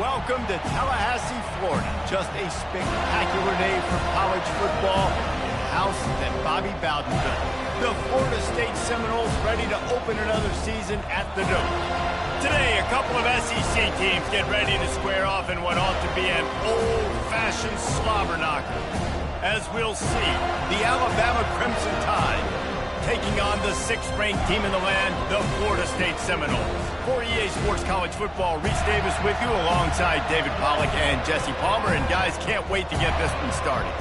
welcome to Tallahassee, Florida. Just a spectacular day for college football in the house that Bobby Bowden built. The Florida State Seminoles ready to open another season at the Dome. Today, a couple of SEC teams get ready to square off in what ought to be an old-fashioned slobber knocker. As we'll see, the Alabama Crimson Tide taking on the 6th-ranked team in the land, the Florida State Seminoles. For EA Sports College Football, Reese Davis with you alongside David Pollack and Jesse Palmer. And guys, can't wait to get this one started.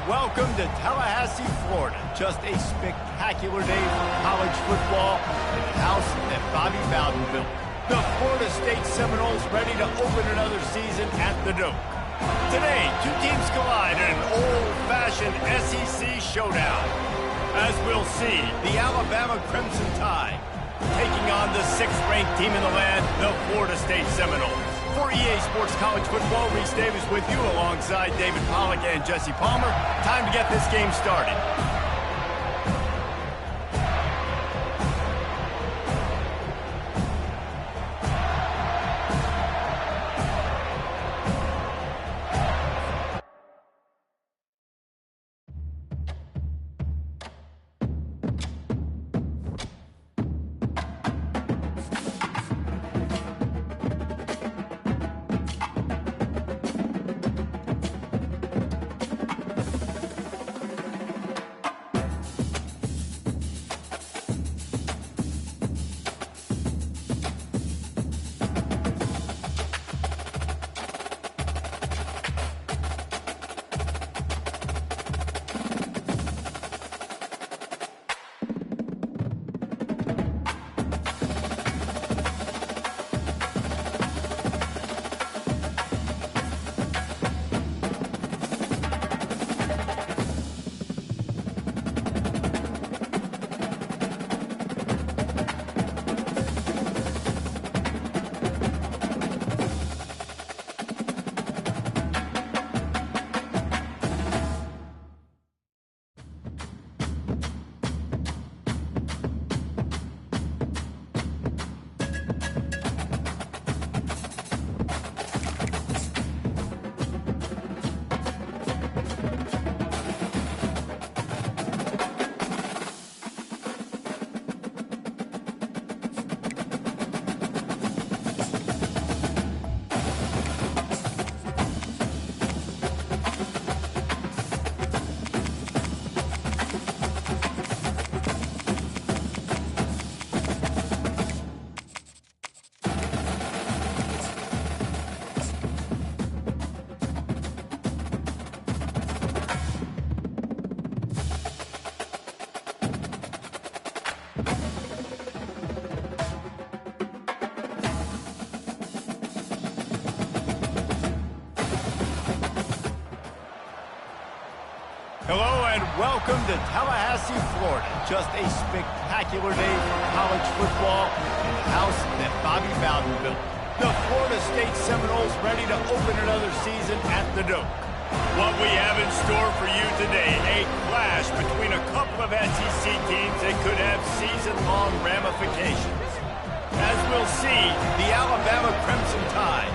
Welcome to Tallahassee, Florida. Just a spectacular day for college football in the house that Bobby Bowden built. The Florida State Seminoles ready to open another season at the Dome. Today, two teams collide in an old-fashioned SEC showdown. As we'll see, the Alabama Crimson Tide taking on the 6th-ranked team in the land, the Florida State Seminoles. For EA Sports College Football, Reese Davis with you alongside David Pollack and Jesse Palmer. Time to get this game started. Hello and welcome to Tallahassee, Florida. Just a spectacular day for college football in the house that Bobby Bowden built. The Florida State Seminoles ready to open another season at the Doak. What we have in store for you today, a clash between a couple of SEC teams that could have season-long ramifications. As we'll see, the Alabama Crimson Tide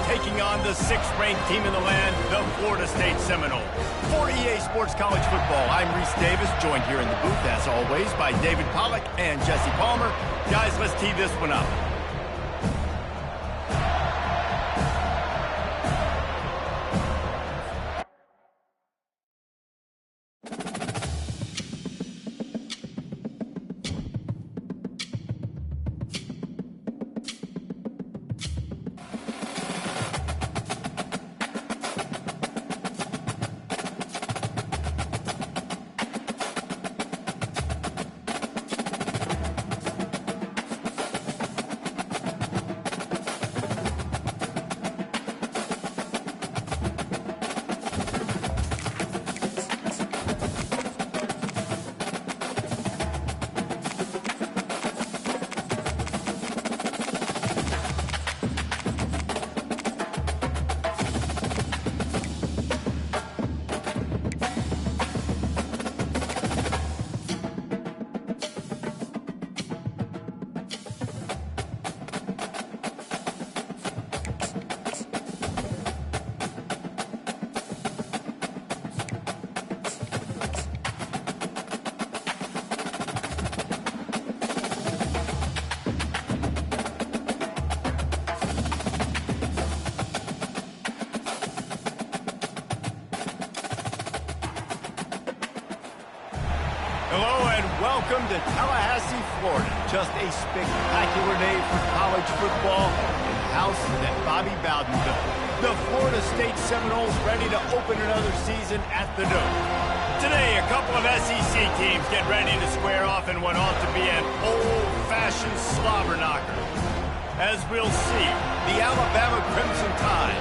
taking on the 6th-ranked team in the land, the Florida State Seminoles. For EA Sports College Football, I'm Reese Davis, joined here in the booth, as always, by David Pollack and Jesse Palmer. Guys, let's tee this one up. Hello and welcome to Tallahassee, Florida. Just a spectacular day for college football in the house that Bobby Bowden built. The Florida State Seminoles ready to open another season at the Doak. Today, a couple of SEC teams get ready to square off in what ought to be an old-fashioned slobber knocker. As we'll see, the Alabama Crimson Tide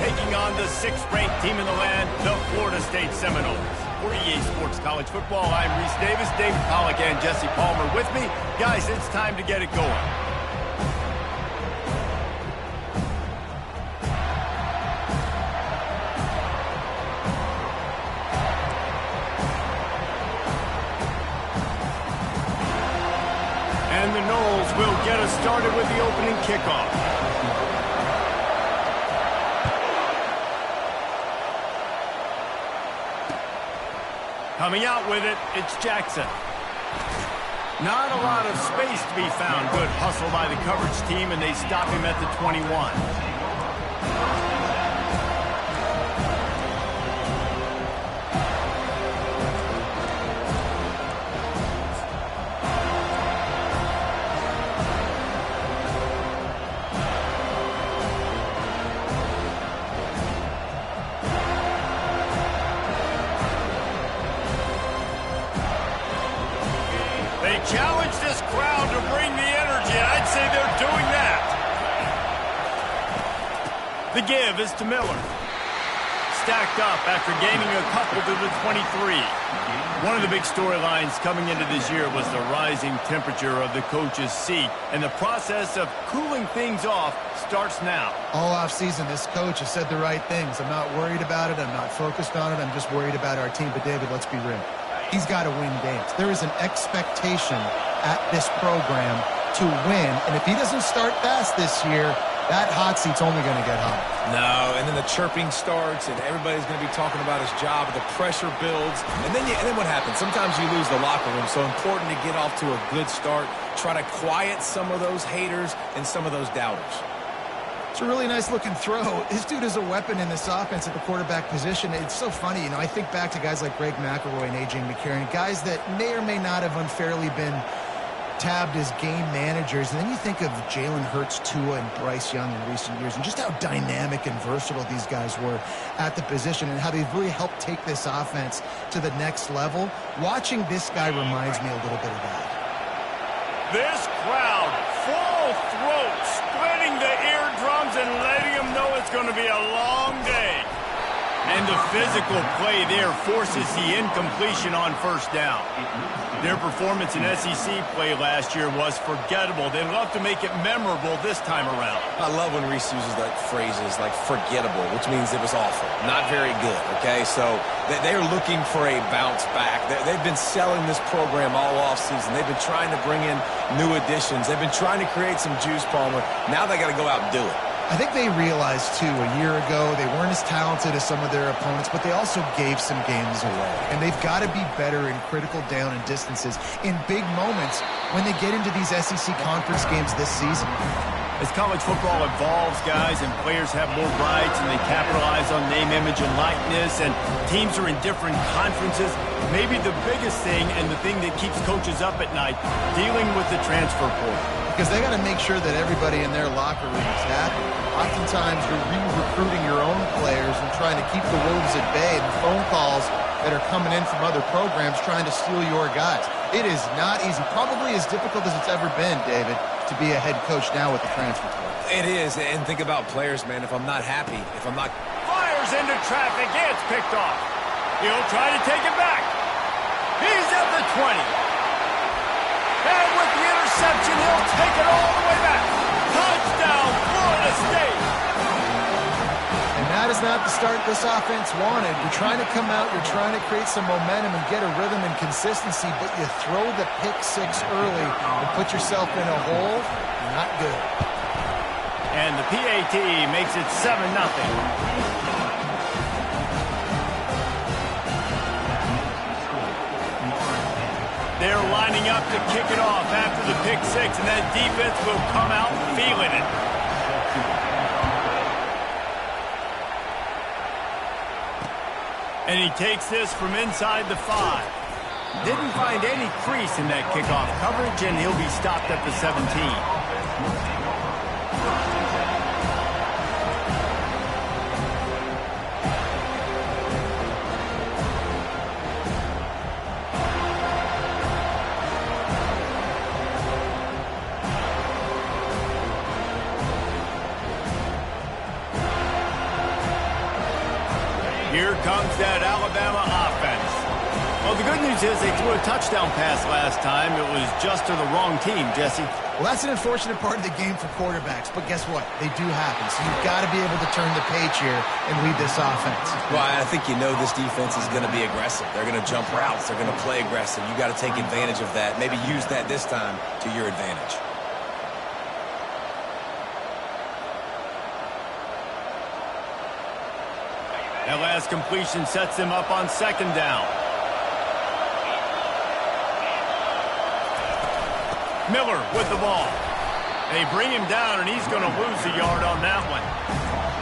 taking on the 6th-ranked team in the land, the Florida State Seminoles. For EA Sports College Football, I'm Reese Davis, David Pollack, and Jesse Palmer with me. Guys, it's time to get it going. And the Noles will get us started with the opening kickoff. Coming out with it, it's Jackson. Not a lot of space to be found. Good hustle by the coverage team, and they stop him at the 21. They challenge this crowd to bring the energy, and I'd say they're doing that. The give is to Miller. Stacked up after gaining a couple to the 23. One of the big storylines coming into this year was the rising temperature of the coach's seat, and the process of cooling things off starts now. All offseason, this coach has said the right things. I'm not worried about it. I'm not focused on it. I'm just worried about our team. But, David, let's be real. He's got to win games. There is an expectation at this program to win, and if he doesn't start fast this year, that hot seat's only going to get hot. No, and then the chirping starts, and everybody's going to be talking about his job. The pressure builds, and then what happens? Sometimes you lose the locker room, so important to get off to a good start. Try to quiet some of those haters and some of those doubters. It's a really nice-looking throw. This dude is a weapon in this offense at the quarterback position. It's so funny, I think back to guys like Greg McElroy and A.J. McCarron, guys that may or may not have unfairly been tabbed as game managers. And then you think of Jalen Hurts, Tua, and Bryce Young in recent years, and just how dynamic and versatile these guys were at the position and how they've really helped take this offense to the next level. Watching this guy reminds me a little bit of that. This crowd, full throat, splitting the eardrums and letting them know it's going to be a long day. And the physical play there forces the incompletion on first down. Their performance in SEC play last year was forgettable. They'd love to make it memorable this time around. I love when Reese uses that phrases like forgettable, which means it was awful, not very good, okay? So they're looking for a bounce back. They've been selling this program all offseason. They've been trying to bring in new additions. They've been trying to create some juice, Palmer. Now they got to go out and do it. I think they realized, too, a year ago they weren't as talented as some of their opponents, but they also gave some games away. And they've got to be better in critical down and distances in big moments when they get into these SEC conference games this season. As college football evolves, guys, and players have more rights and they capitalize on name, image, and likeness, and teams are in different conferences, maybe the biggest thing and the thing that keeps coaches up at night, dealing with the transfer portal. Because they got to make sure that everybody in their locker room is happy. Oftentimes, you're re-recruiting your own players and trying to keep the wolves at bay, and the phone calls that are coming in from other programs trying to steal your guys. It is not easy. Probably as difficult as it's ever been, David, to be a head coach now with the transfer portal. It is, and think about players, man. If I'm not happy, if I'm not... Fires into traffic, gets picked off. He'll try to take it back. He's at the 20. And with the interception, he'll take it all the way back. Touchdown, Florida State. And that is not the start this offense wanted. You're trying to come out, you're trying to create some momentum and get a rhythm and consistency, but you throw the pick six early and put yourself in a hole. Not good. And the PAT makes it 7-0. They're lining up to kick it off after the pick six, and that defense will come out feeling it. And he takes this from inside the 5. Didn't find any crease in that kickoff coverage, and he'll be stopped at the 17. Here comes that Alabama offense. Well, the good news is they threw a touchdown pass last time. It was just to the wrong team, Jesse. Well, that's an unfortunate part of the game for quarterbacks, but guess what? They do happen. So you've got to be able to turn the page here and lead this offense. Well, I think you know this defense is going to be aggressive. They're going to jump routes. They're going to play aggressive. You got to take advantage of that. Maybe use that this time to your advantage. That last completion sets them up on second down. Miller with the ball. They bring him down, and he's going to lose a yard on that one.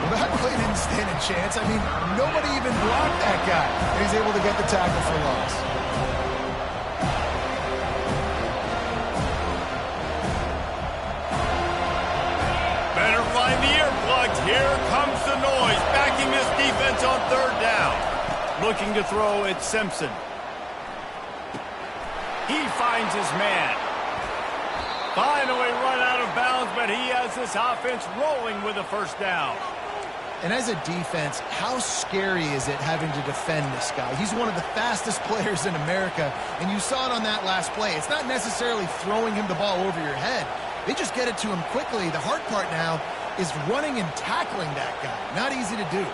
Well, that play didn't stand a chance. I mean, nobody even blocked that guy. And he's able to get the tackle for loss. Better find the earplugs. Here comes the noise, backing this defense on third down. Looking to throw at Simpson. He finds his man. Finally run out of bounds, but he has this offense rolling with a first down. And as a defense, how scary is it having to defend this guy? He's one of the fastest players in America, and you saw it on that last play. It's not necessarily throwing him the ball over your head. They just get it to him quickly. The hard part now is running and tackling that guy. Not easy to do.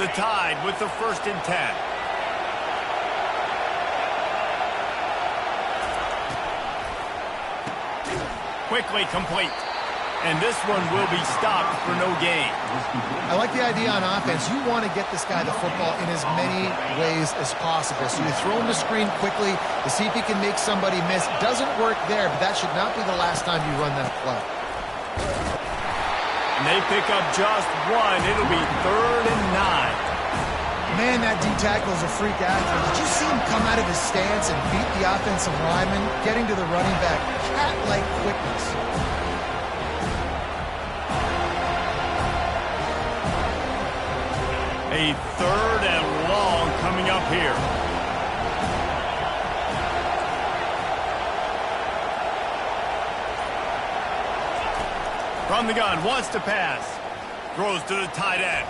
The Tide with the 1st and 10. Quickly complete. And this one will be stopped for no gain. I like the idea on offense. You want to get this guy the football in as many ways as possible. So you throw him the screen quickly to see if he can make somebody miss. Doesn't work there, but that should not be the last time you run that play. And they pick up just one. It'll be 3rd and 9. Man, that D-tackle is a freak athlete. Did you see him come out of his stance and beat the offensive lineman, getting to the running back? Cat-like quickness. A 3rd and long coming up here. From the gun, wants to pass. Throws to the tight end.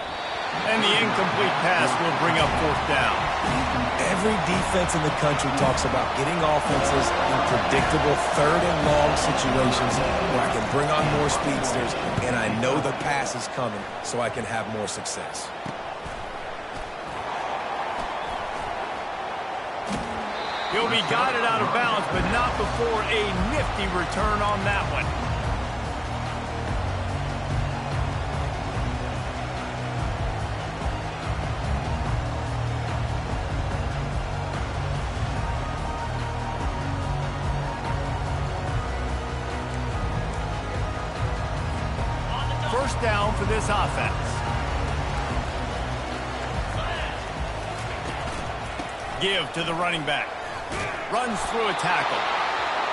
And the incomplete pass will bring up fourth down. Every defense in the country talks about getting offenses in predictable third and long situations where I can bring on more speedsters and I know the pass is coming so I can have more success. He'll be guided out of bounds, but not before a nifty return on that one. First down for this offense. Give to the running back. Runs through a tackle.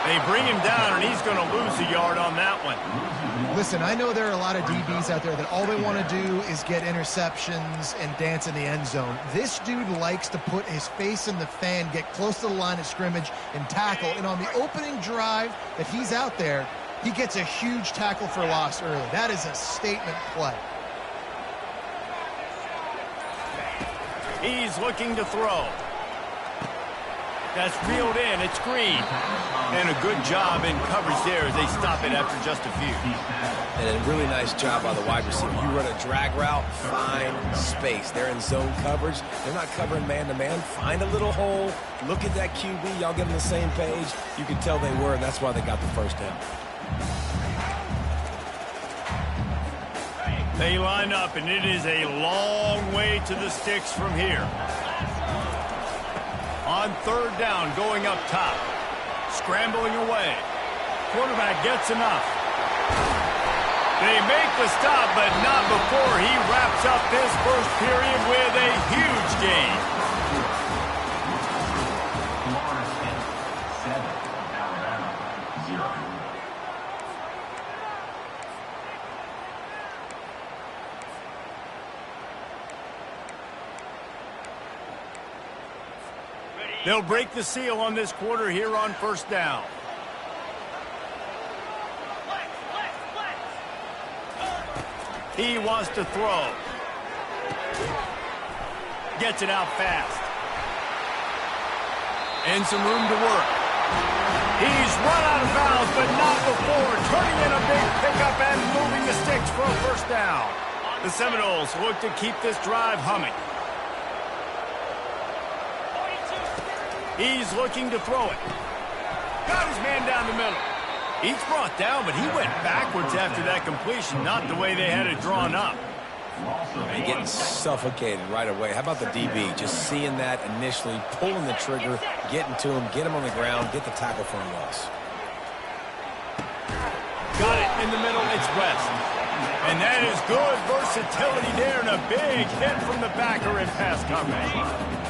They bring him down, and he's going to lose a yard on that one. Listen, I know there are a lot of DBs out there that all they want to do is get interceptions and dance in the end zone. This dude likes to put his face in the fan, get close to the line of scrimmage, and tackle. And on the opening drive that he's out there, he gets a huge tackle for loss early. That is a statement play. He's looking to throw. That's reeled in. It's Green. And a good job in coverage there as they stop it after just a few. And a really nice job by the wide receiver. You run a drag route, find space. They're in zone coverage. They're not covering man-to-man. Find a little hole. Look at that QB. Y'all get on the same page. You can tell they were, and that's why they got the first down. They line up, and it is a long way to the sticks from here. On third down, going up top. Scrambling away. Quarterback gets enough. They make the stop, but not before he wraps up this first period with a huge gain. They'll break the seal on this quarter here on first down. He wants to throw. Gets it out fast. And some room to work. He's run out of bounds, but not before turning in a big pickup and moving the sticks for a first down. The Seminoles look to keep this drive humming. He's looking to throw it. Got his man down the middle. He's brought down, but he went backwards after that completion, not the way they had it drawn up. And getting suffocated right away. How about the DB? Just seeing that initially, pulling the trigger, getting to him, get him on the ground, get the tackle for a loss. Got it in the middle. It's West. And that is good versatility there, and a big hit from the backer in pass coverage.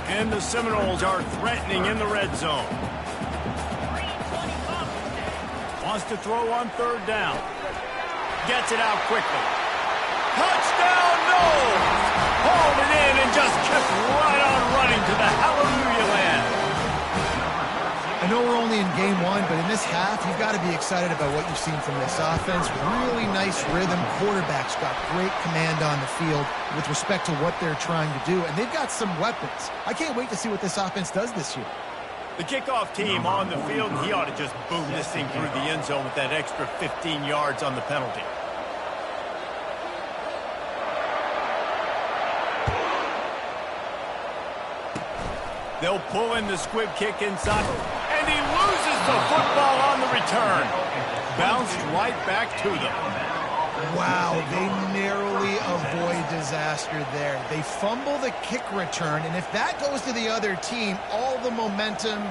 And the Seminoles are threatening in the red zone. Wants to throw on third down. Gets it out quickly. Touchdown, no! Hauled it in and just kept right on running to the hallelujah land. I know we're only in game one, but in this half, you've got to be excited about what you've seen from this offense. Really nice rhythm. Quarterback's got great command on the field with respect to what they're trying to do, and they've got some weapons. I can't wait to see what this offense does this year. The kickoff team on the field, and he ought to just boom this thing through the end zone with that extra 15 yards on the penalty. They'll pull in the squib kick inside, and he loses the football on the return. Bounced right back to them. Wow, they narrowly avoid disaster there. They fumble the kick return, and if that goes to the other team, all the momentum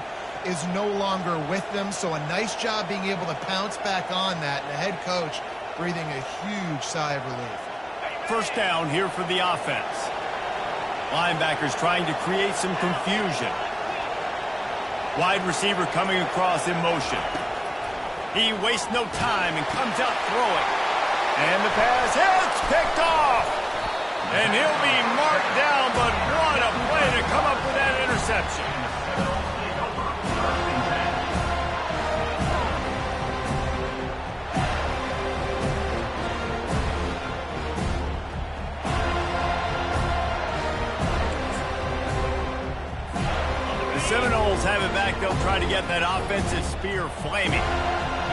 is no longer with them. So a nice job being able to pounce back on that, and the head coach breathing a huge sigh of relief. First down here for the offense. Linebackers trying to create some confusion. Wide receiver coming across in motion. He wastes no time and comes out throwing. And the pass hits, picked off. And he'll be marked down, but what a play to come up with that interception. Seminoles have it back. They'll try to get that offensive spear flaming.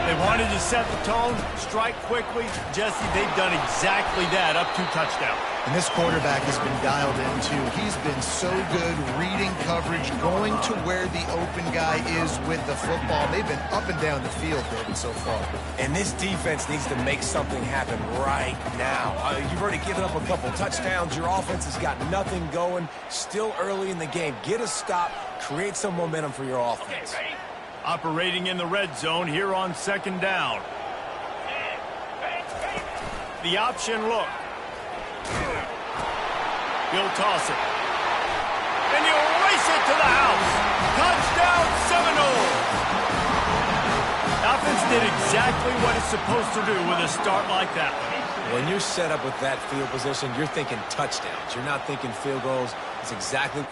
They wanted to set the tone, strike quickly. Jesse, they've done exactly that, up 2 touchdowns. And this quarterback has been dialed in, too. He's been so good reading coverage, going to where the open guy is with the football. They've been up and down the field, David, so far. And this defense needs to make something happen right now. You've already given up a couple touchdowns. Your offense has got nothing going. Still early in the game. Get a stop. Create some momentum for your offense. Okay, operating in the red zone here on 2nd down. The option look. He'll toss it. And he'll race it to the house. Touchdown, Seminoles. Offense did exactly what it's supposed to do with a start like that. When you're set up with that field position, you're thinking touchdowns. You're not thinking field goals. It's exactly...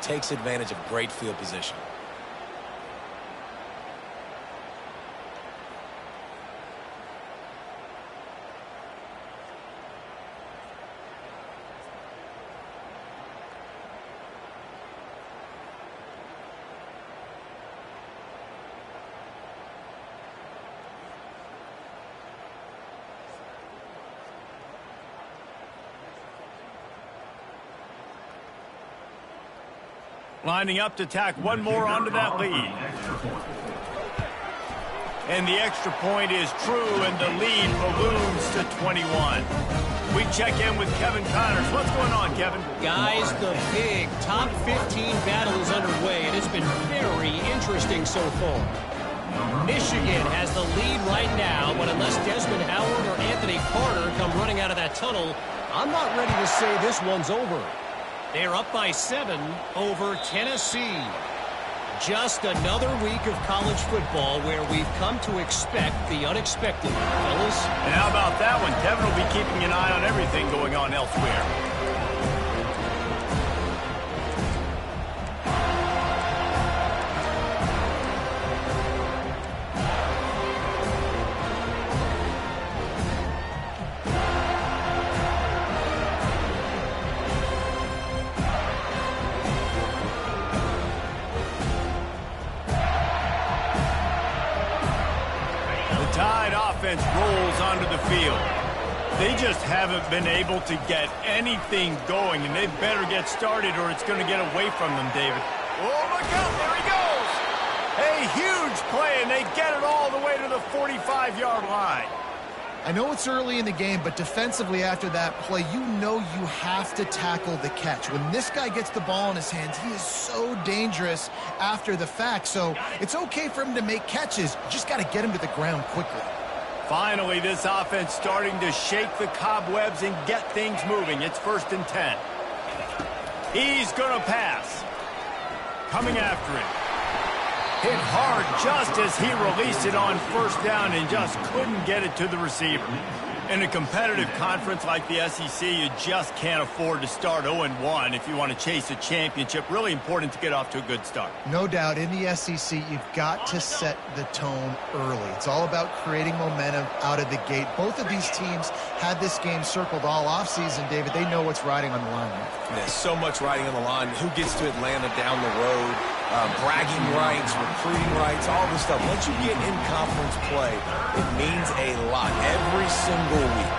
takes advantage of great field position. Lining up to tack one more onto that lead. And the extra point is true, and the lead balloons to 21. We check in with Kevin Connors. What's going on, Kevin? Guys, the big top 15 battle is underway, and it's been very interesting so far. Michigan has the lead right now, but unless Desmond Howard or Anthony Carter come running out of that tunnel, I'm not ready to say this one's over. They're up by 7 over Tennessee. Just another week of college football where we've come to expect the unexpected, fellas. And how about that one? Kevin will be keeping an eye on everything going on elsewhere. Rolls onto the field. They just haven't been able to get anything going, and they better get started or it's going to get away from them, David. Oh, look out, there he goes! A huge play, and they get it all the way to the 45-yard line. I know it's early in the game, but defensively after that play, you know you have to tackle the catch. When this guy gets the ball in his hands, he is so dangerous after the fact. So it's okay for him to make catches. You just got to get him to the ground quickly. Finally, this offense starting to shake the cobwebs and get things moving. It's 1st and 10. He's going to pass. Coming after him. Hit hard just as he released it on 1st down and just couldn't get it to the receiver. In a competitive conference like the SEC, you just can't afford to start 0-1 if you want to chase a championship. Really important to get off to a good start. No doubt, in the SEC, you've got to set the tone early. It's all about creating momentum out of the gate. Both of these teams had this game circled all offseason, David. They know what's riding on the line. There's so much riding on the line. Who gets to Atlanta down the road? Bragging rights, recruiting rights, all this stuff. Once you get in conference play, it means a lot every single week.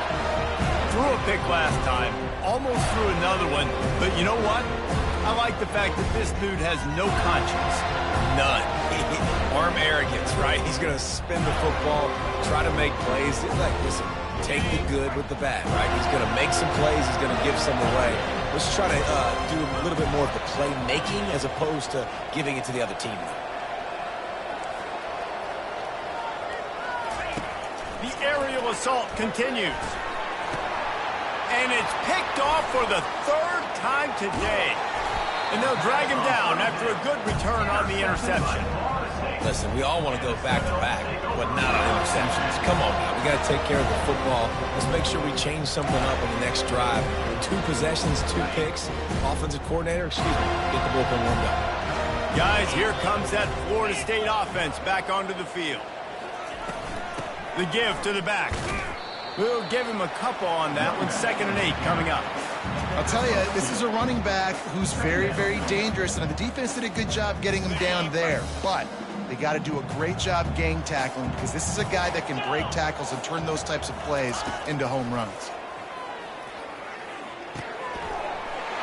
Threw a pick last time, almost threw another one, but you know what? I like the fact that this dude has no conscience. None. Arm arrogance, right? He's going to spin the football, try to make plays. Like, listen, take the good with the bad, right? He's going to make some plays. He's going to give some away. Let's try to do a little bit more of the playmaking as opposed to giving it to the other team. The aerial assault continues. And it's picked off for the third time today. And they'll drag him down after a good return on the interception. Listen, we all want to go back-to-back, but not on interceptions. Come on now. We got to take care of the football. Let's make sure we change something up on the next drive. 2 possessions, 2 picks. Offensive coordinator, get the bullpen warmed up. Guys, here comes that Florida State offense back onto the field. The give to the back. We'll give him a couple on that one. 2nd and 8 coming up. I'll tell you, this is a running back who's very, very dangerous, and the defense did a good job getting him down there. But they got to do a great job gang tackling because this is a guy that can break tackles and turn those types of plays into home runs.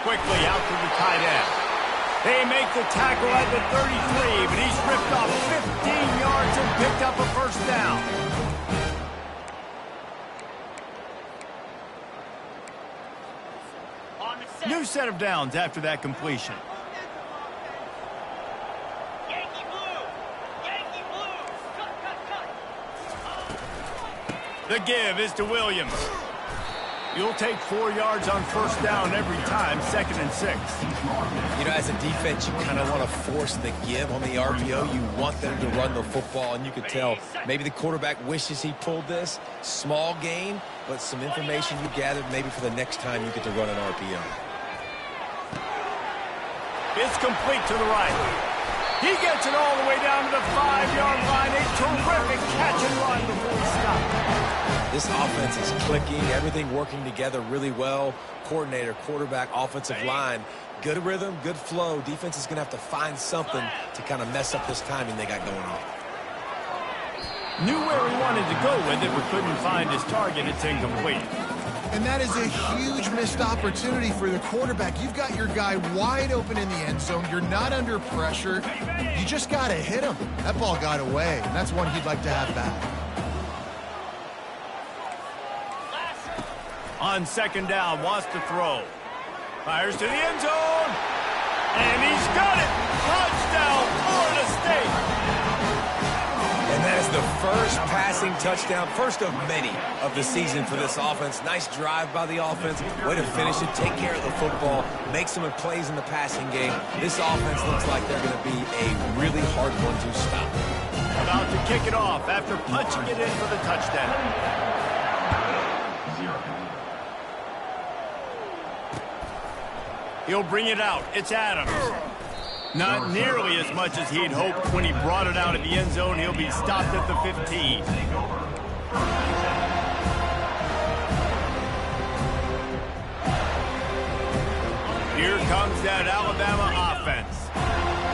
Quickly out to the tight end. They make the tackle at the 33, but he's ripped off 15 yards and picked up a first down. New set of downs after that completion. Yankee blue! Yankee blue! Cut! The give is to Williams. You'll take 4 yards on first down every time, 2nd and 6. You know, as a defense, you kind of want to force the give on the RPO. You want them to run the football, and you could tell maybe the quarterback wishes he pulled this. Small game, but some information you gathered maybe for the next time you get to run an RPO. It's complete to the right. He gets it all the way down to the 5-yard line. A terrific catch and run before he stopped. This offense is clicking, everything working together really well. Coordinator, quarterback, offensive line, good rhythm, good flow. Defense is going to have to find something to kind of mess up this timing they got going on. Knew where he wanted to go with it, but couldn't find his target. It's incomplete. And that is a huge missed opportunity for the quarterback. You've got your guy wide open in the end zone. You're not under pressure. You just got to hit him. That ball got away, and that's one he'd like to have back. On 2nd down, wants to throw. Fires to the end zone. And he's got it. Touchdown, Florida State. And that is the first passing touchdown, first of many of the season for this offense. Nice drive by the offense. Way to finish it, take care of the football, make some plays in the passing game. This offense looks like they're going to be a really hard one to stop. About to kick it off after punching it in for the touchdown. He'll bring it out. It's Adams. Not nearly as much as he'd hoped when he brought it out of the end zone. He'll be stopped at the 15. Here comes that Alabama offense.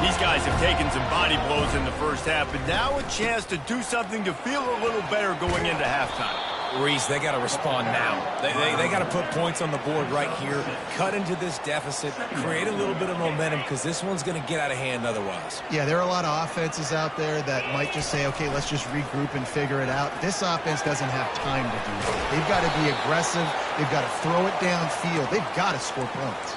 These guys have taken some body blows in the first half, but now a chance to do something to feel a little better going into halftime. Reese, they got to respond now. They got to put points on the board right here, cut into this deficit, create a little bit of momentum because this one's going to get out of hand otherwise. Yeah, there are a lot of offenses out there that might just say, okay, let's just regroup and figure it out. This offense doesn't have time to do that. They've got to be aggressive. They've got to throw it downfield. They've got to score points.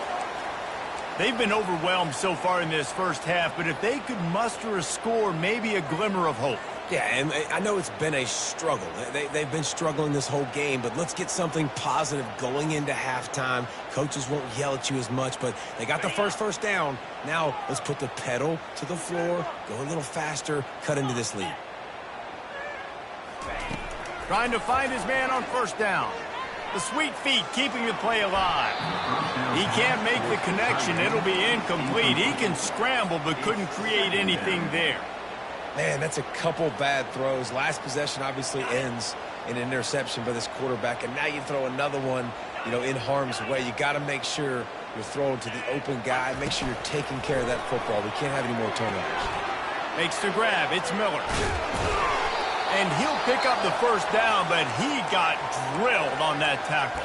They've been overwhelmed so far in this first half, but if they could muster a score, maybe a glimmer of hope. Yeah, and I know it's been a struggle. They've been struggling this whole game, but let's get something positive going into halftime. Coaches won't yell at you as much, but they got the first down. Now let's put the pedal to the floor, go a little faster, cut into this lead. Trying to find his man on first down. The sweet feet keeping the play alive. He can't make the connection. It'll be incomplete. He can scramble, but couldn't create anything there. Man, that's a couple bad throws. Last possession obviously ends in an interception by this quarterback, and now you throw another one, in harm's way. You got to make sure you're throwing to the open guy. Make sure you're taking care of that football. We can't have any more turnovers. Makes the grab. It's Miller. And he'll pick up the first down, but he got drilled on that tackle.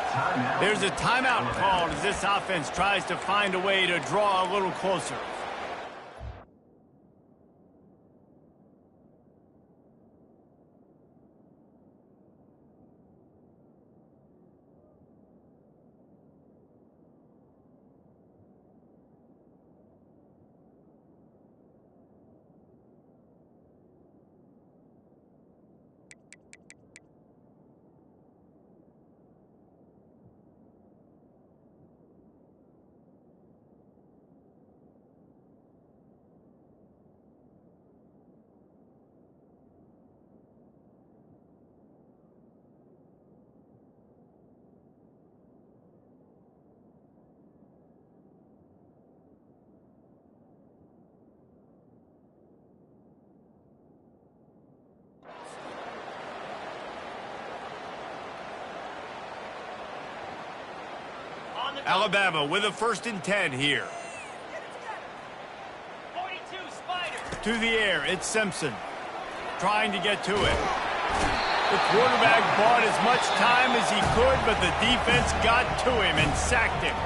There's a timeout called as this offense tries to find a way to draw a little closer. Alabama with a 1st and 10 here. 42, Spider. To the air, it's Simpson. Trying to get to it. The quarterback bought as much time as he could, but the defense got to him and sacked him.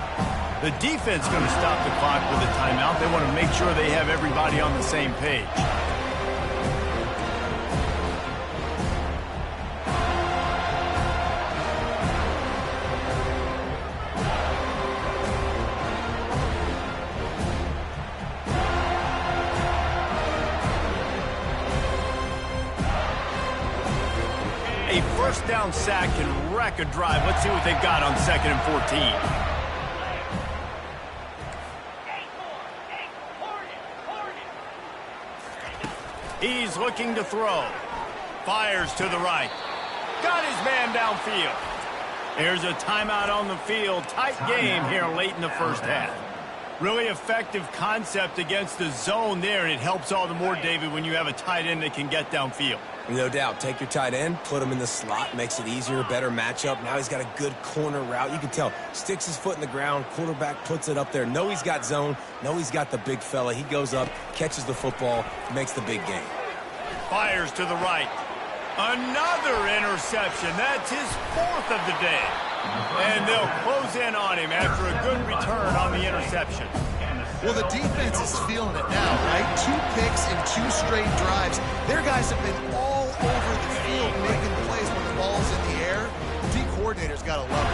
The defense going to stop the clock with a timeout. They want to make sure they have everybody on the same page. A 1st down sack can wreck a drive. Let's see what they've got on 2nd and 14. He's looking to throw. Fires to the right. Got his man downfield. There's a timeout on the field. Tight game here late in the 1st half. Really effective concept against the zone there, and it helps all the more, David, when you have a tight end that can get downfield. No doubt. Take your tight end, put him in the slot, makes it easier, better matchup. Now he's got a good corner route. You can tell, sticks his foot in the ground, quarterback puts it up there. Know he's got zone, know he's got the big fella. He goes up, catches the football, makes the big game. Fires to the right. Another interception. That's his 4th of the day. And they'll close in on him after a good return on the interception. Well, the defense is feeling it now, right? 2 picks in 2 straight drives. Their guys have been all over the field making plays when the ball's in the air. D coordinator's got to love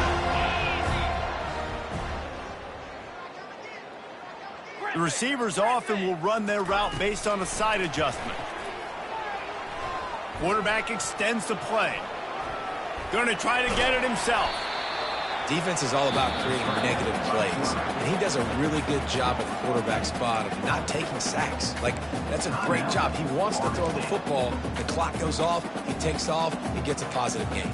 it. The receivers often will run their route based on a side adjustment. Quarterback extends the play. Going to try to get it himself. Defense is all about creating negative plays, and he does a really good job at the quarterback spot of not taking sacks. Like, that's a great job. He wants to throw the football. The clock goes off. He takes off. He gets a positive gain.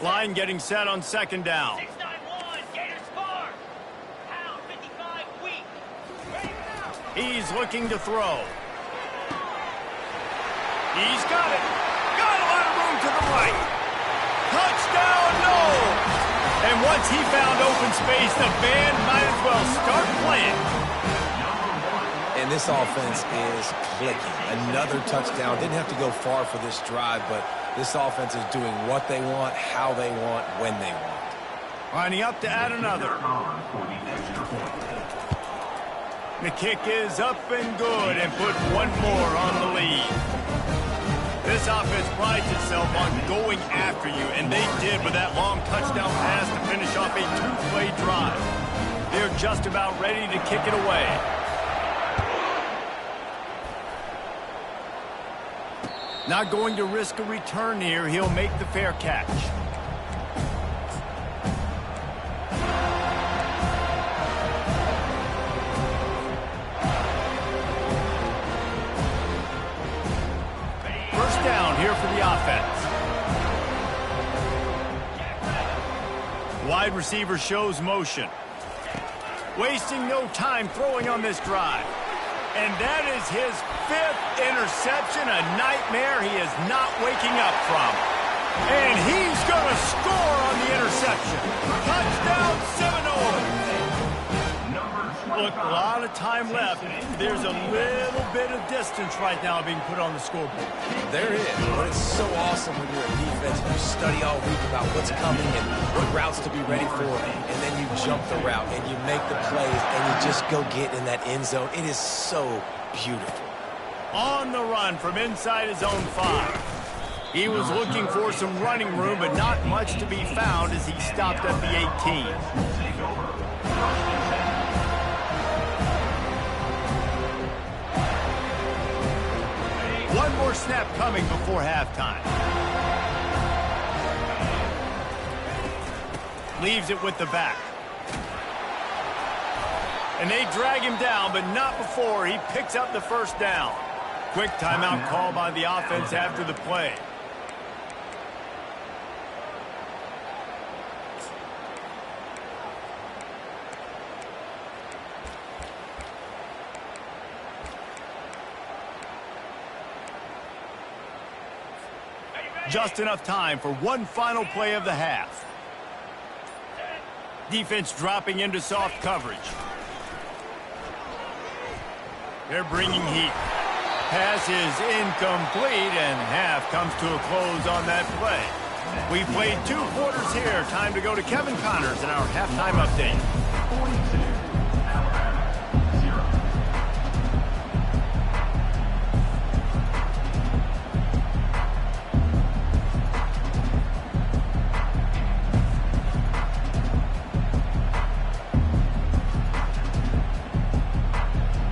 Line getting set on 2nd down. 691, Gators far. Pound 55 weak. Ready now. He's looking to throw. He's got it. Got a lot of room to the right. Touchdown, no! And once he found open space, the band might as well start playing. And this offense is clicking. Another touchdown. Didn't have to go far for this drive, but this offense is doing what they want, how they want, when they want. Lining up to add another. The kick is up and good and put one more on the lead. This offense prides itself on going after you, and they did with that long touchdown pass to finish off a 2-play drive. They're just about ready to kick it away. Not going to risk a return here. He'll make the fair catch. Down here for the offense. Wide receiver shows motion. Wasting no time throwing on this drive. And that is his 5th interception, a nightmare he is not waking up from. And he's going to score on the interception. Touchdown Seminoles. Look, a lot of time left. There's a little bit of distance right now being put on the scoreboard. There is, but it's so awesome when you're a defense and you study all week about what's coming and what routes to be ready for, and then you jump the route and you make the plays and you just go get in that end zone. It is so beautiful. On the run from inside his own 5. He was looking for some running room, but not much to be found as he stopped at the 18. One more snap coming before halftime. Leaves it with the back. And they drag him down, but not before he picks up the 1st down. Quick timeout call by the offense after the play. Just enough time for one final play of the half. Defense dropping into soft coverage. They're bringing heat. Pass is incomplete, and half comes to a close on that play. We've played 2 quarters here. Time to go to Kevin Connors in our halftime update. 42, Alabama, 0.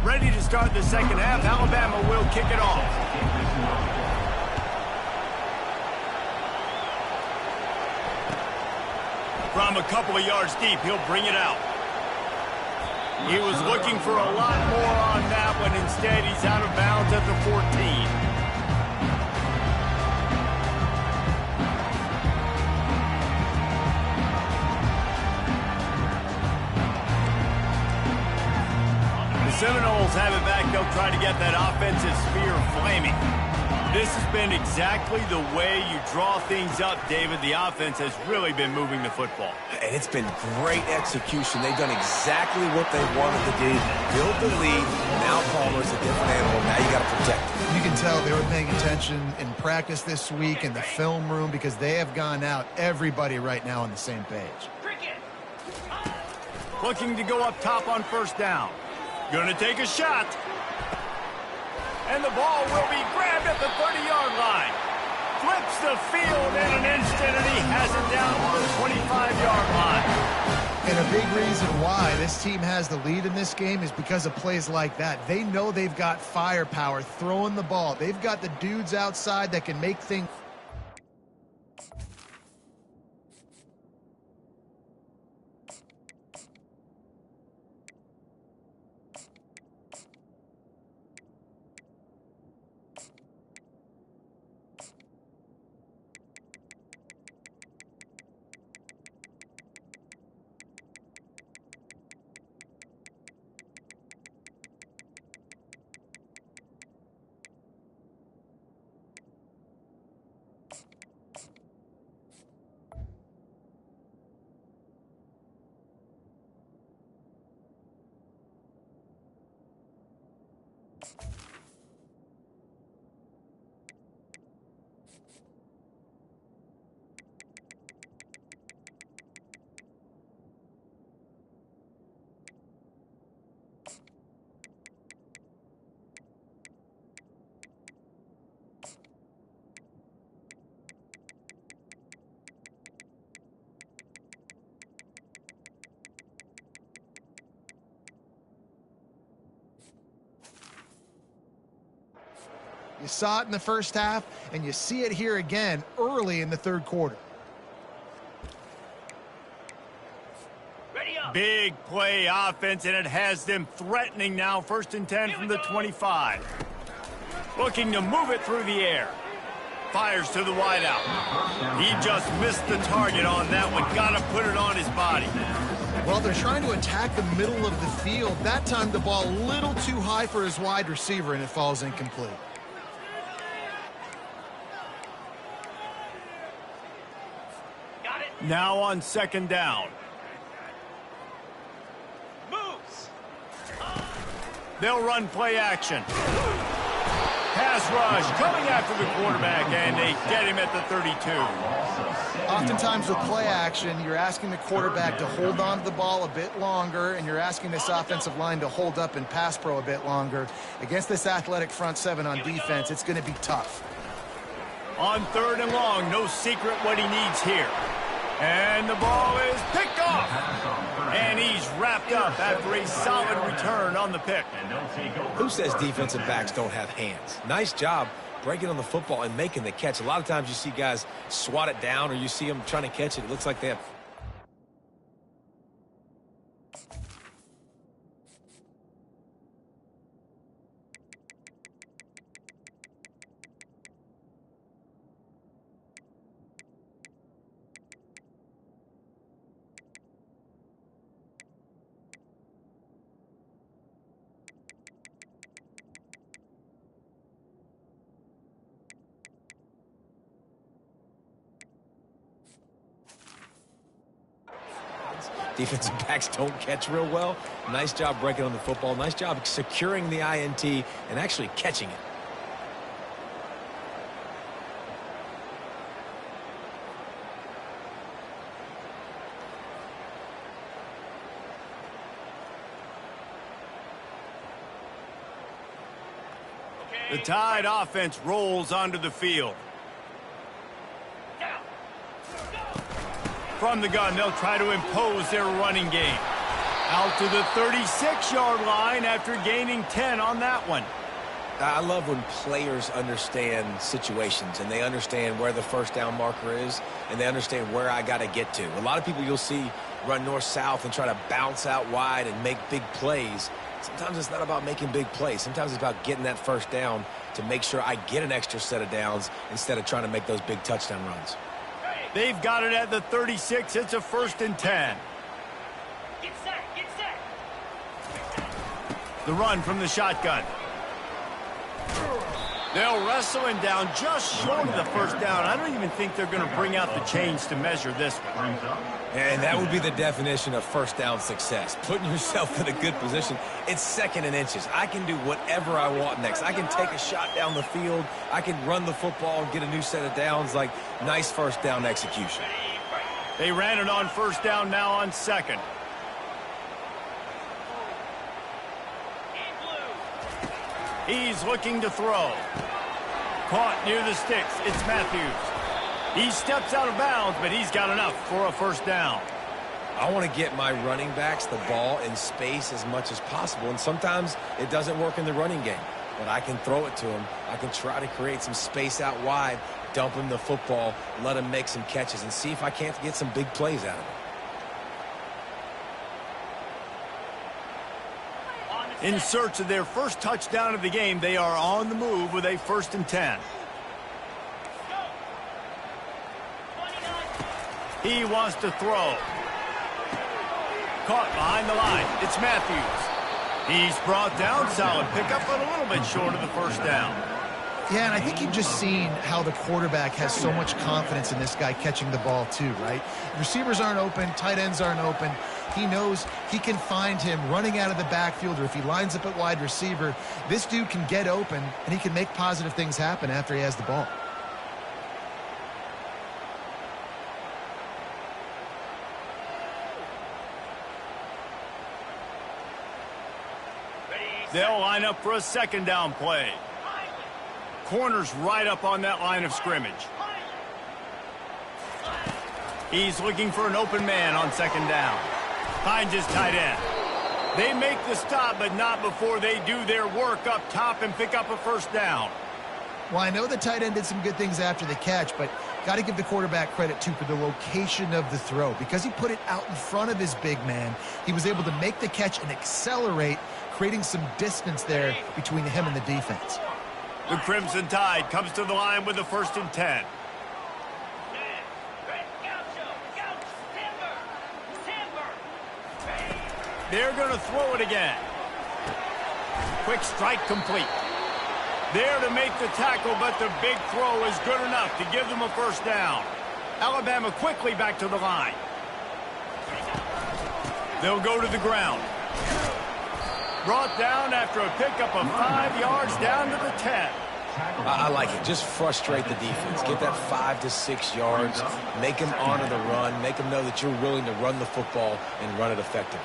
Ready to start the second half. Alabama will kick it off. From a couple of yards deep, he'll bring it out. He was looking for a lot more on that one. Instead, he's out of bounds at the 14. Seminoles have it back. They'll try to get that offensive spear flaming. This has been exactly the way you draw things up, David. The offense has really been moving the football. And it's been great execution. They've done exactly what they wanted to do. Build the lead. Now Palmer's a different animal. Now you got to protect him. You can tell they were paying attention in practice this week in the film room because they have gone out, everybody right now on the same page. Looking to go up top on first down. Gonna take a shot. And the ball will be grabbed at the 30-yard line. Flips the field in an instant, and he has it down to the 25-yard line. And a big reason why this team has the lead in this game is because of plays like that. They know they've got firepower throwing the ball. They've got the dudes outside that can make things. You saw it in the first half, and you see it here again early in the third quarter. Big play offense, and it has them threatening now. 1st and 10 from the 25. Looking to move it through the air. Fires to the wideout. He just missed the target on that one. Got to put it on his body. Well, they're trying to attack the middle of the field. That time the ball a little too high for his wide receiver, and it falls incomplete. Now on 2nd down. Moves. They'll run play action. Pass rush coming after the quarterback, and they get him at the 32. Oftentimes with play action, you're asking the quarterback to hold on to the ball a bit longer, and you're asking this offensive line to hold up in pass pro a bit longer. Against this athletic front seven on defense, it's going to be tough. On 3rd and long, no secret what he needs here. And the ball is picked off. And he's wrapped up after a solid return on the pick. Who says defensive backs don't have hands? Nice job breaking on the football and making the catch. A lot of times you see guys swat it down or you see them trying to catch it. It looks like they have... defensive backs don't catch real well. Nice job breaking on the football. Nice job securing the INT and actually catching it. The Tide offense rolls onto the field. From the gun, they'll try to impose their running game. Out to the 36-yard line after gaining 10 on that one. I love when players understand situations and they understand where the first down marker is and they understand where I got to get to. A lot of people you'll see run north-south and try to bounce out wide and make big plays. Sometimes it's not about making big plays. Sometimes it's about getting that first down to make sure I get an extra set of downs instead of trying to make those big touchdown runs. They've got it at the 36. It's a 1st and 10. Get set, get set. The run from the shotgun. They'll wrestle him down just short of the first down. I don't even think they're going to bring out the chains to measure this one. And that would be the definition of first down success. Putting yourself in a good position. It's 2nd and inches. I can do whatever I want next. I can take a shot down the field. I can run the football and get a new set of downs. Like, nice first down execution. They ran it on 1st down, now on 2nd. He's looking to throw. Caught near the sticks. It's Matthews. He steps out of bounds, but he's got enough for a 1st down. I want to get my running backs the ball in space as much as possible, and sometimes it doesn't work in the running game, but I can throw it to him. I can try to create some space out wide, dump him the football, let him make some catches, and see if I can't get some big plays out of him. In search of their first touchdown of the game, they are on the move with a 1st and 10. He wants to throw. Caught behind the line. It's Matthews. He's brought down. Solid pickup, but a little bit short of the 1st down. Yeah, and I think you've just seen how the quarterback has so much confidence in this guy catching the ball too, right? Receivers aren't open, tight ends aren't open. He knows he can find him running out of the backfield, or if he lines up at wide receiver, this dude can get open, and he can make positive things happen after he has the ball. They'll line up for a 2nd down play. Corner's right up on that line of scrimmage. He's looking for an open man on 2nd down. Finds his tight end. They make the stop, but not before they do their work up top and pick up a 1st down. Well, I know the tight end did some good things after the catch, but got to give the quarterback credit, too, for the location of the throw. Because he put it out in front of his big man, he was able to make the catch and accelerate, creating some distance there between him and the defense. The Crimson Tide comes to the line with the 1st and 10. They're going to throw it again. Quick strike complete. There to make the tackle, but the big throw is good enough to give them a 1st down. Alabama quickly back to the line. They'll go to the ground. Brought down after a pickup of 5 yards down to the 10. I like it. Just frustrate the defense. Get that 5 to 6 yards. Make them honor the run. Make them know that you're willing to run the football and run it effectively.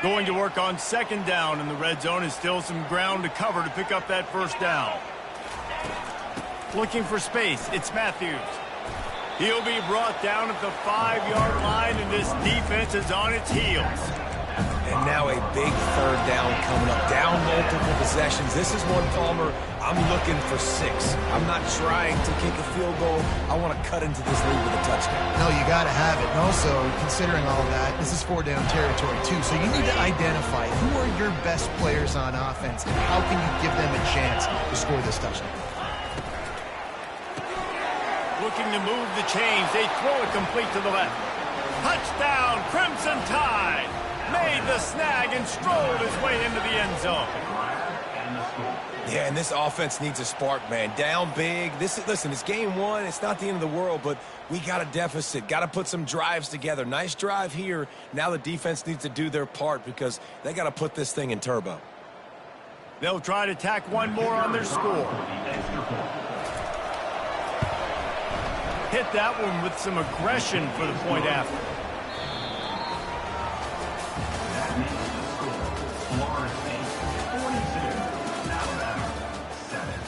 Going to work on 2nd down in the red zone, and still some ground to cover to pick up that 1st down. Looking for space, it's Matthews. He'll be brought down at the 5-yard line, and this defense is on its heels. And now a big 3rd down coming up. Down multiple possessions. This is one, Palmer, I'm looking for 6. I'm not trying to kick a field goal. I want to cut into this lead with a touchdown. No, you got to have it. And also, considering all that, this is 4-down territory, too. So you need to identify who are your best players on offense and how can you give them a chance to score this touchdown. Looking to move the chains. They throw it complete to the left. Touchdown, Crimson Tide. Made the snag and strolled his way into the end zone. Yeah, and this offense needs a spark, man. Down big. Listen, it's game one. It's not the end of the world, but we got a deficit. Got to put some drives together. Nice drive here. Now the defense needs to do their part because they got to put this thing in turbo. They'll try to tack one more on their score. Hit that one with some aggression for the point after. That makes the score Florida State 42, Alabama 7.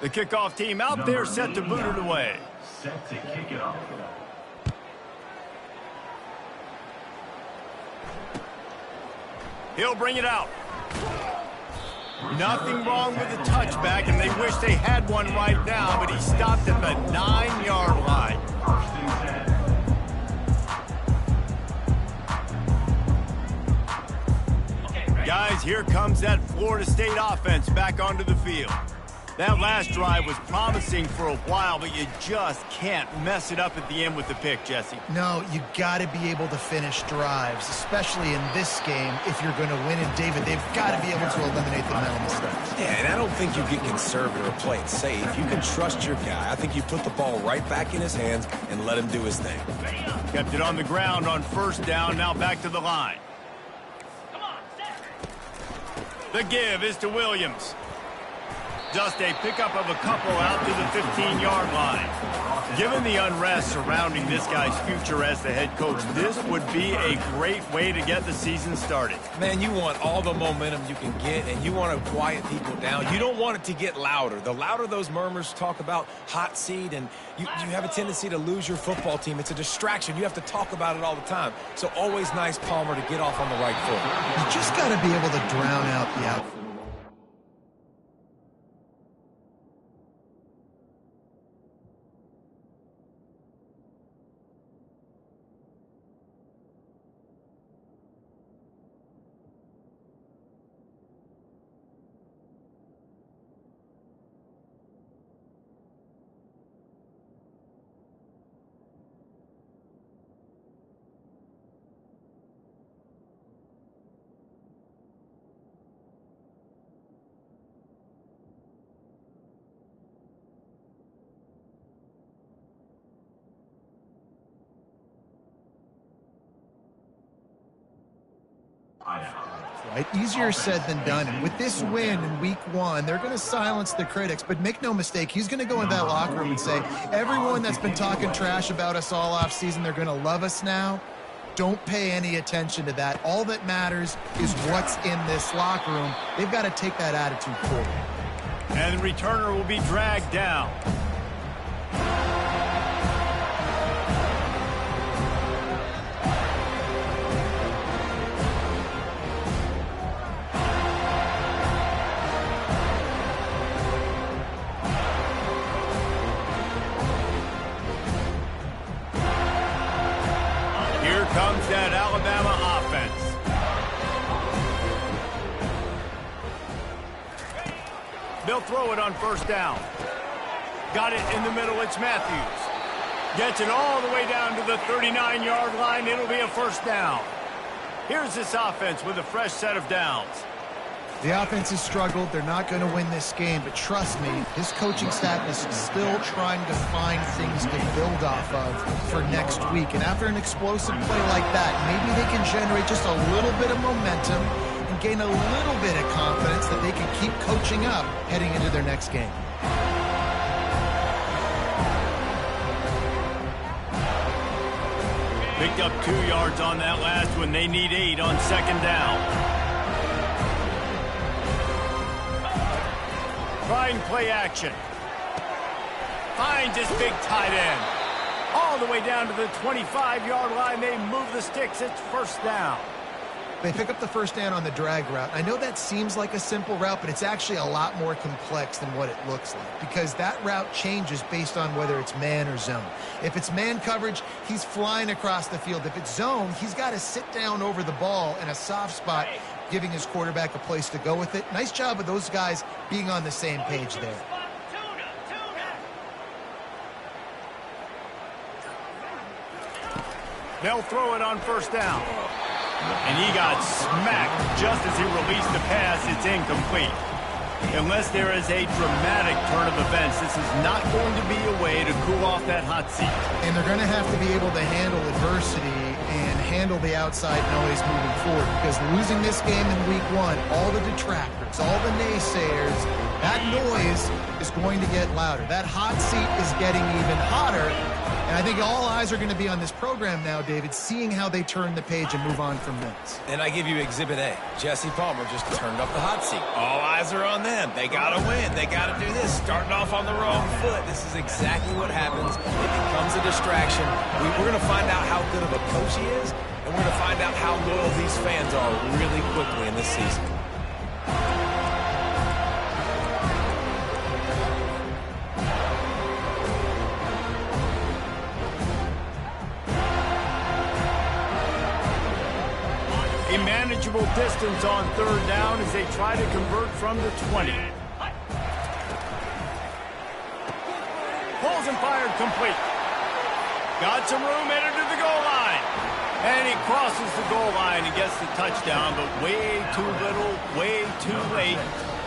The kickoff team out there set to boot it away. Set to kick it off. He'll bring it out. Nothing wrong with the touchback, and they wish they had one right now, but he stopped at the 9-yard line. First and 10. Guys, here comes that Florida State offense back onto the field. That last drive was promising for a while, but you just can't mess it up at the end with the pick, Jesse. No, you got to be able to finish drives, especially in this game. If you're going to win, and David, they've got to be able to eliminate the mental mistakes. Yeah, and I don't think you get conservative or play it safe. You can trust your guy. I think you put the ball right back in his hands and let him do his thing. Kept it on the ground on first down, now back to the line. Come on, set. The give is to Williams. Just a pickup of a couple out to the 15-yard line. Given the unrest surrounding this guy's future as the head coach, this would be a great way to get the season started. Man, you want all the momentum you can get, and you want to quiet people down. You don't want it to get louder. The louder those murmurs talk about hot seat, and you have a tendency to lose your football team. It's a distraction. You have to talk about it all the time. So always nice, Palmer, to get off on the right foot. You just got to be able to drown out the out. Right? Easier said than done. And with this win in week one, they're going to silence the critics. But make no mistake, he's going to go in that locker room and say, everyone that's been talking trash about us all offseason, they're going to love us now. Don't pay any attention to that. All that matters is what's in this locker room. They've got to take that attitude forward. And the returner will be dragged down. Comes that Alabama offense. They'll throw it on first down. Got it in the middle. It's Matthews. Gets it all the way down to the 39-yard line. It'll be a first down. Here's this offense with a fresh set of downs. The offense has struggled. They're not going to win this game, but trust me, his coaching staff is still trying to find things to build off of for next week. And after an explosive play like that, maybe they can generate just a little bit of momentum and gain a little bit of confidence that they can keep coaching up heading into their next game. Picked up 2 yards on that last one. They need 8 on second down. Trying play action. Finds his big tight end. All the way down to the 25-yard line. They move the sticks. It's first down. They pick up the first down on the drag route. I know that seems like a simple route, but it's actually a lot more complex than what it looks like because that route changes based on whether it's man or zone. If it's man coverage, he's flying across the field. If it's zone, he's got to sit down over the ball in a soft spot, giving his quarterback a place to go with it. Nice job of those guys being on the same page there. They'll throw it on first down. And he got smacked just as he released the pass. It's incomplete. Unless there is a dramatic turn of events, this is not going to be a way to cool off that hot seat. And they're going to have to be able to handle adversity and handle the outside noise moving forward because losing this game in week 1, all the detractors, all the naysayers, that noise is going to get louder. That hot seat is getting even hotter. And I think all eyes are going to be on this program now, David, seeing how they turn the page and move on from this. And I give you Exhibit A. Jesse Palmer just turned up the hot seat. All eyes are on them. They got to win. They got to do this. Starting off on the wrong foot. This is exactly what happens. It becomes a distraction. We're going to find out how good of a coach he is, and we're going to find out how loyal these fans are really quickly in this season. A manageable distance on third down as they try to convert from the 20. Pulls and fired complete. Got some room, headed to the goal line. And he crosses the goal line and gets the touchdown, but way too little, way too late.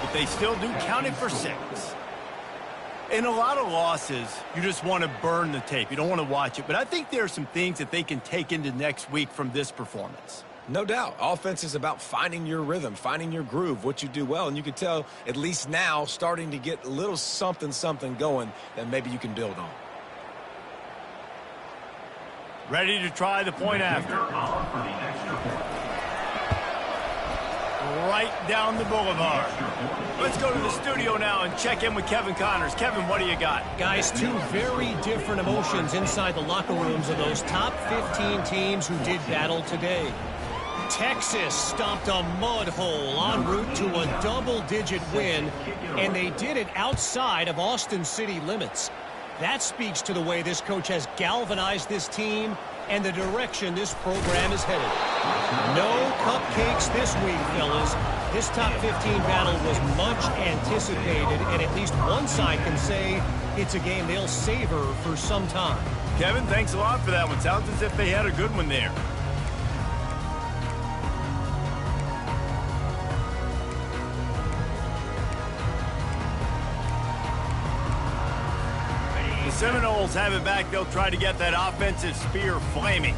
But they still do count it for 6. In a lot of losses, you just want to burn the tape. You don't want to watch it. But I think there are some things that they can take into next week from this performance. No doubt. Offense is about finding your rhythm, finding your groove, what you do well. And you can tell, at least now, starting to get a little something going that maybe you can build on. Ready to try the point after. Right down the boulevard. Let's go to the studio now and check in with Kevin Connors. Kevin, what do you got? Guys, 2 very different emotions inside the locker rooms of those top 15 teams who did battle today. Texas stomped a mud hole en route to a double-digit win, and they did it outside of Austin city limits. That speaks to the way this coach has galvanized this team and the direction this program is headed. No cupcakes this week, fellas. This top 15 battle was much anticipated, and at least one side can say it's a game they'll savor for some time. Kevin, thanks a lot for that one. Sounds as if they had a good one there. The Seminoles have it back. They'll try to get that offensive spear flaming.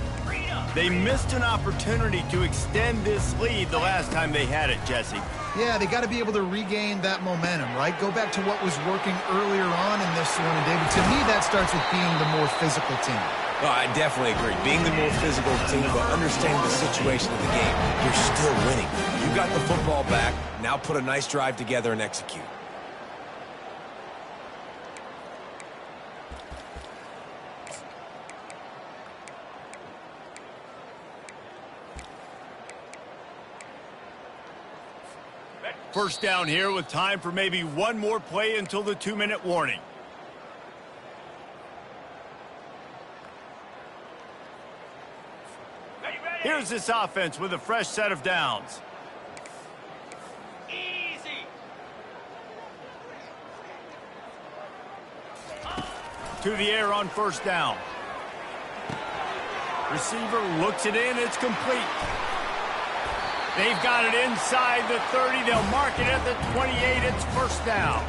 They missed an opportunity to extend this lead the last time they had it, Jesse. Yeah, they got to be able to regain that momentum, right? Go back to what was working earlier on in this one. And, David, to me, that starts with being the more physical team. Well, I definitely agree. Being the more physical team, but understanding the situation of the game, you're still winning. You got the football back. Now put a nice drive together and execute. First down here with time for maybe one more play until the 2-minute warning. Here's this offense with a fresh set of downs. Easy. To the air on first down. Receiver looks it in. It's complete. They've got it inside the 30. They'll mark it at the 28. It's first down.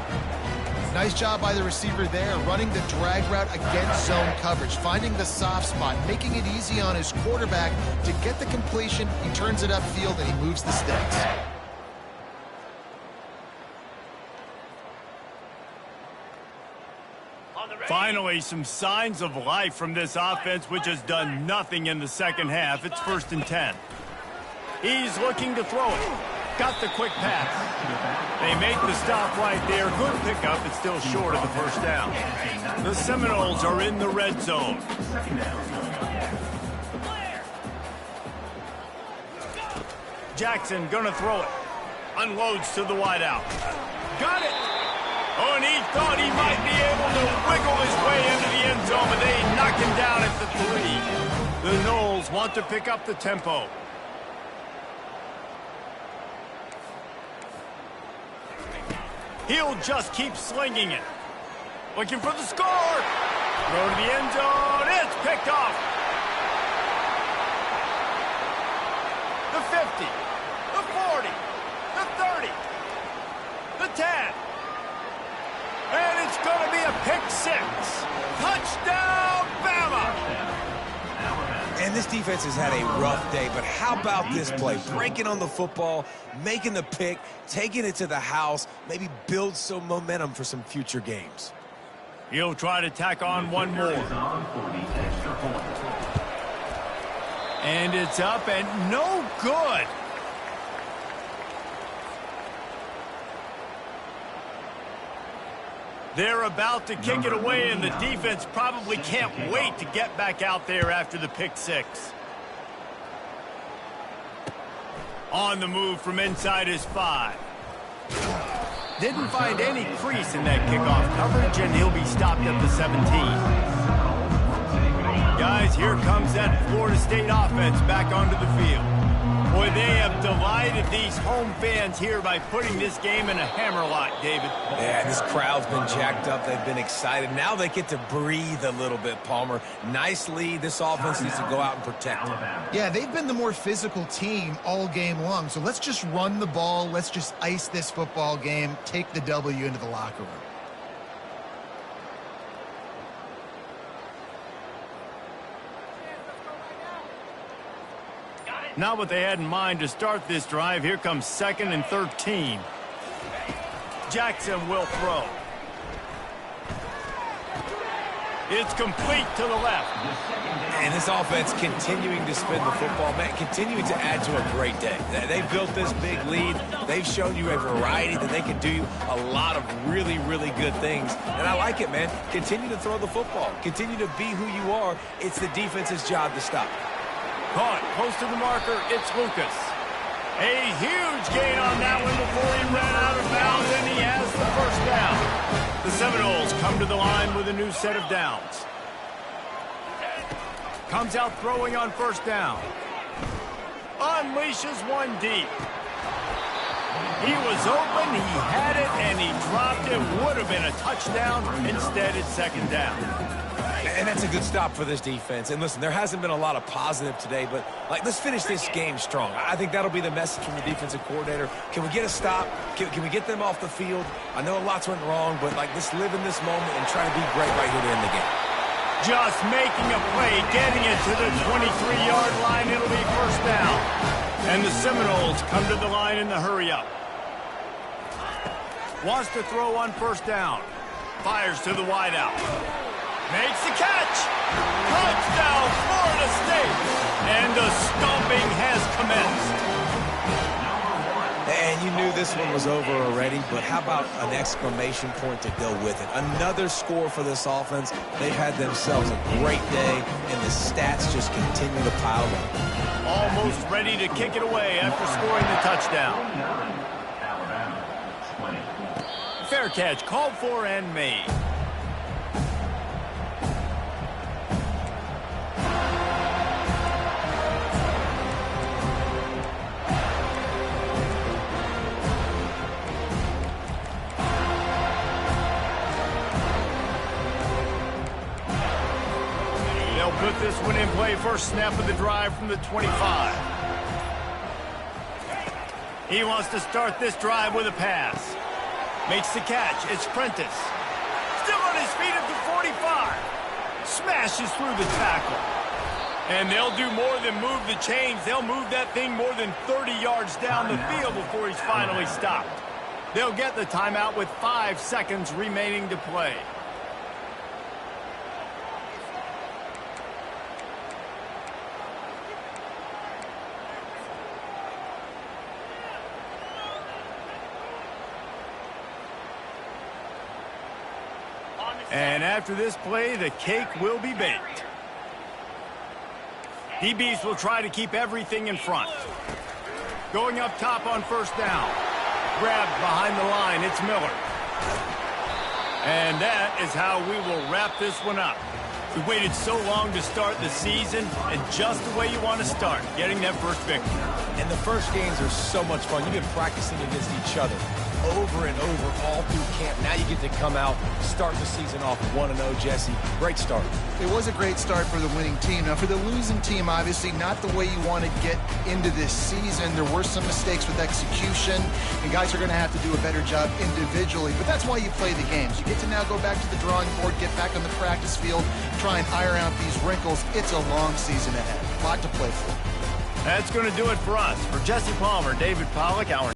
Nice job by the receiver there, running the drag route against zone coverage, finding the soft spot, making it easy on his quarterback to get the completion. He turns it upfield, and he moves the sticks. Finally, some signs of life from this offense, which has done nothing in the second half. It's 1st and 10. He's looking to throw it. Got the quick pass. They make the stop right there. Good pickup. It's still short of the first down. The Seminoles are in the red zone. Jackson gonna throw it. Unloads to the wideout. Got it! Oh, and he thought he might be able to wiggle his way into the end zone, but they knock him down at the 3. The Noles want to pick up the tempo. He'll just keep slinging it. Looking for the score. Throw to the end zone. It's picked off. The 50. The 40. The 30. The 10. And it's going to be a pick 6. Touchdown, Bama! And this defense has had a rough day, but how about this play? Breaking on the football, making the pick, taking it to the house, maybe build some momentum for some future games. He'll try to tack on one more. And it's up and no good. They're about to kick it away, and the defense probably can't wait to get back out there after the pick 6. On the move from inside his 5. Didn't find any crease in that kickoff coverage, and he'll be stopped at the 17. Guys, here comes that Florida State offense back onto the field. Boy, they have delighted these home fans here by putting this game in a hammerlock, David. Yeah, this crowd's been jacked up. They've been excited. Now they get to breathe a little bit, Palmer. Nice lead. This offense needs to go out and protect it. Yeah, they've been the more physical team all game long. So let's just run the ball. Let's just ice this football game, take the W into the locker room. Not what they had in mind to start this drive. Here comes 2nd and 13. Jackson will throw. It's complete to the left. And this offense continuing to spin the football, man, continuing to add to a great day. They've built this big lead. They've shown you a variety that they can do a lot of really, really good things. And I like it, man. Continue to throw the football. Continue to be who you are. It's the defense's job to stop. Caught close to the marker. It's Lucas. A huge gain on that one before he ran out of bounds, and he has the first down. The Seminoles come to the line with a new set of downs. Comes out throwing on first down. Unleashes one deep. He was open, he had it, and he dropped it. Would have been a touchdown. Instead, it's 2nd down. And that's a good stop for this defense. And listen, there hasn't been a lot of positive today, but let's finish this game strong. I think that'll be the message from the defensive coordinator. Can we get a stop? Can we get them off the field? I know lots went wrong, but let's live in this moment and try to be great right here to end the game. Just making a play, getting it to the 23-yard line. It'll be first down. And the Seminoles come to the line in the hurry-up. Wants to throw on first down. Fires to the wideout. Makes the catch. Touchdown, Florida State. And the stomping has commenced. And you knew this one was over already, but how about an exclamation point to go with it? Another score for this offense. They've had themselves a great day, and the stats just continue to pile up. Almost ready to kick it away after scoring the touchdown. Fair catch, called for and made. Put this one in play. First snap of the drive from the 25. He wants to start this drive with a pass. Makes the catch. It's Prentice. Still on his feet at the 45. Smashes through the tackle. And they'll do more than move the chains. They'll move that thing more than 30 yards down the field before he's finally stopped. They'll get the timeout with 5 seconds remaining to play. And after this play, the cake will be baked. DBs will try to keep everything in front. Going up top on first down. Grabbed behind the line. It's Miller. And that is how we will wrap this one up. We waited so long to start the season, and just the way you want to start, getting that first victory. And the first games are so much fun. You've been practicing against each other over and over all through camp. Now you get to come out, start the season off 1-0, Jesse. Great start. It was a great start for the winning team. Now, for the losing team, obviously not the way you want to get into this season. There were some mistakes with execution, and guys are going to have to do a better job individually. But that's why you play the games. You get to now go back to the drawing board, get back on the practice field, try and iron out these wrinkles. It's a long season ahead. A lot to play for. That's going to do it for us. For Jesse Palmer, David Pollack, our